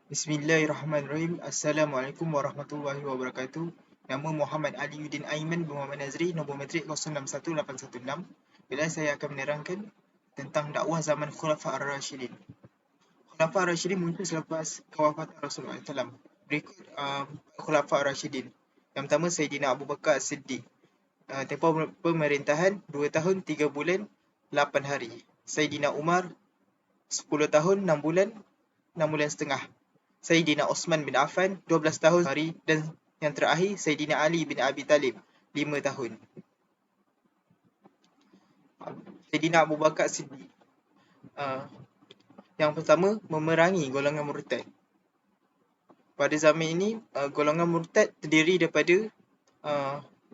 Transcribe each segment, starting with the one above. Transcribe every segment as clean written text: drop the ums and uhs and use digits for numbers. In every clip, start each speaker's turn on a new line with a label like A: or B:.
A: Bismillahirrahmanirrahim. Assalamualaikum warahmatullahi wabarakatuh. Nama Muhammad Aliuddin Aiman bin Muhammad Nazri, nombor matrik 061816. Bila saya akan menerangkan tentang dakwah zaman Khulafa' Ar-Rashidin. Khulafa' Ar-Rashidin muncul selepas kewafatan Rasulullah SAW. Berikut Khulafa' Ar-Rashidin. Yang pertama, Sayyidina Abu Bakar As-Siddiq. Tempoh pemerintahan 2 tahun 3 bulan 8 hari. Sayyidina Umar 10 tahun 6 bulan 6 bulan setengah. Sayyidina Osman bin Affan 12 tahun hari, dan yang terakhir Sayyidina Ali bin Abi Talib 5 tahun. Sayyidina Abu Bakar Siddiq, yang pertama, memerangi golongan murtad. Pada zaman ini, golongan murtad terdiri daripada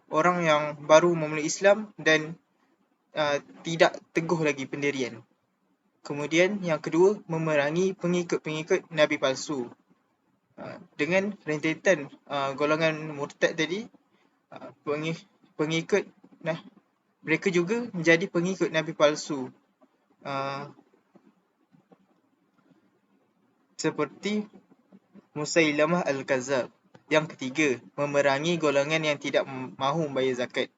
A: orang yang baru memeluk Islam dan tidak teguh lagi pendirian. Kemudian yang kedua, memerangi pengikut-pengikut Nabi palsu. Dengan rentetan golongan murtad tadi, pengikut mereka juga menjadi pengikut Nabi palsu, seperti Musailamah Al-Kazzab. Yang ketiga, memerangi golongan yang tidak mahu membayar zakat.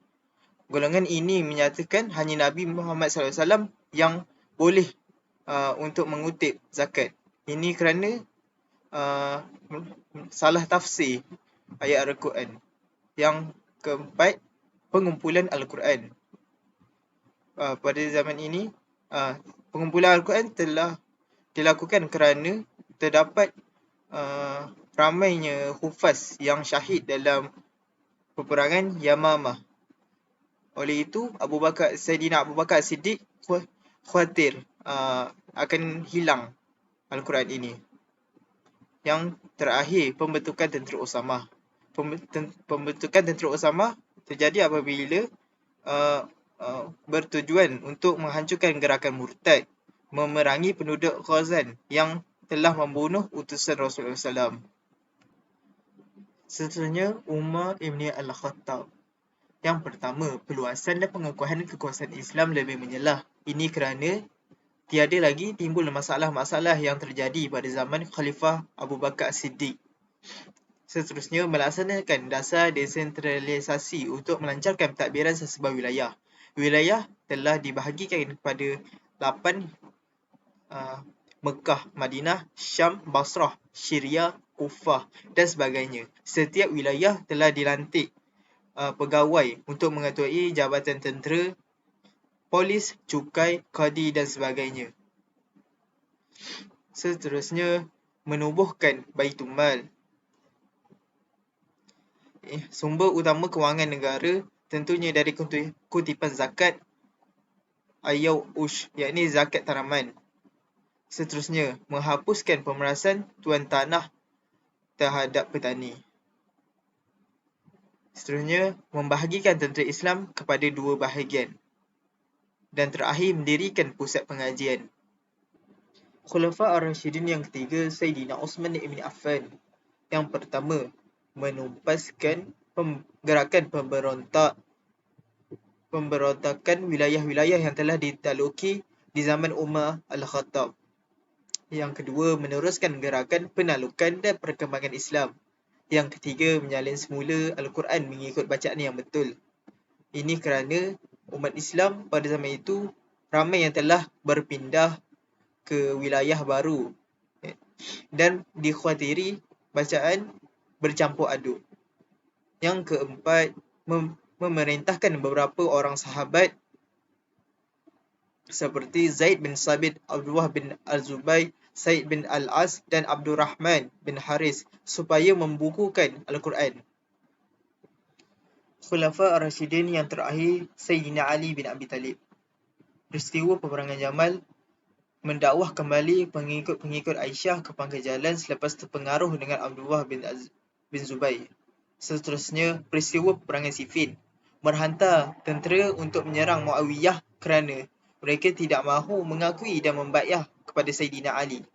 A: Golongan ini menyatakan hanya Nabi Muhammad SAW yang boleh untuk mengutip zakat. Ini kerana salah tafsir ayat Al-Quran. Yang keempat, pengumpulan Al-Quran. Pada zaman ini, pengumpulan Al-Quran telah dilakukan kerana terdapat ramainya hufaz yang syahid dalam peperangan Yamamah. Oleh itu, Sayyidina Abu Bakar Siddiq khawatir akan hilang Al-Quran ini. Yang terakhir, pembentukan tentera Usamah. Pembentukan tentera Usamah terjadi apabila bertujuan untuk menghancurkan gerakan murtad, memerangi penduduk Ghazan yang telah membunuh utusan Rasulullah SAW. Seterusnya, Umar Ibn Al-Khattab. Yang pertama, peluasan dan pengukuhan kekuasaan Islam lebih menyelah. Ini kerana tiada lagi timbul masalah-masalah yang terjadi pada zaman Khalifah Abu Bakar Siddiq. Seterusnya, melaksanakan dasar desentralisasi untuk melancarkan pentadbiran sesebuah wilayah. Wilayah telah dibahagikan kepada 8, Mekah, Madinah, Syam, Basrah, Syria, Kufah dan sebagainya. Setiap wilayah telah dilantik pegawai untuk mengetuai jabatan tentera, polis, cukai, qadi dan sebagainya. Seterusnya, menubuhkan Baitul Mal. Sumber utama kewangan negara tentunya dari kutipan zakat Ayyaush, yakni zakat tanaman. Seterusnya, menghapuskan pemerasan tuan tanah terhadap petani. Seterusnya, membahagikan tentera Islam kepada 2 bahagian. Dan terakhir, mendirikan pusat pengajian. Khulafa' Ar-Rashidin yang ketiga, Sayyidina Osman Ibn Affan. Yang pertama, menumpaskan gerakan pemberontakan wilayah-wilayah yang telah ditakluki di zaman Umar Al-Khattab. Yang kedua, meneruskan gerakan penaklukan dan perkembangan Islam. Yang ketiga, menyalin semula Al-Quran mengikut bacaan yang betul. Ini kerana umat Islam pada zaman itu ramai yang telah berpindah ke wilayah baru dan dikhawatiri bacaan bercampur aduk. Yang keempat, memerintahkan beberapa orang sahabat seperti Zaid bin Sabit, Abdullah bin Al-Zubayr, Said bin Al-As dan Abdurrahman bin Haris supaya membukukan Al-Quran. Khulafa' Ar-Rashidin yang terakhir, Sayyidina Ali bin Abi Talib. Peristiwa peperangan Jamal mendakwah kembali pengikut-pengikut Aisyah ke pangkal jalan selepas terpengaruh dengan Abdullah bin Zubair. Seterusnya, peristiwa peperangan Siffin menghantar tentera untuk menyerang Muawiyah kerana mereka tidak mahu mengakui dan membayar kepada Sayyidina Ali.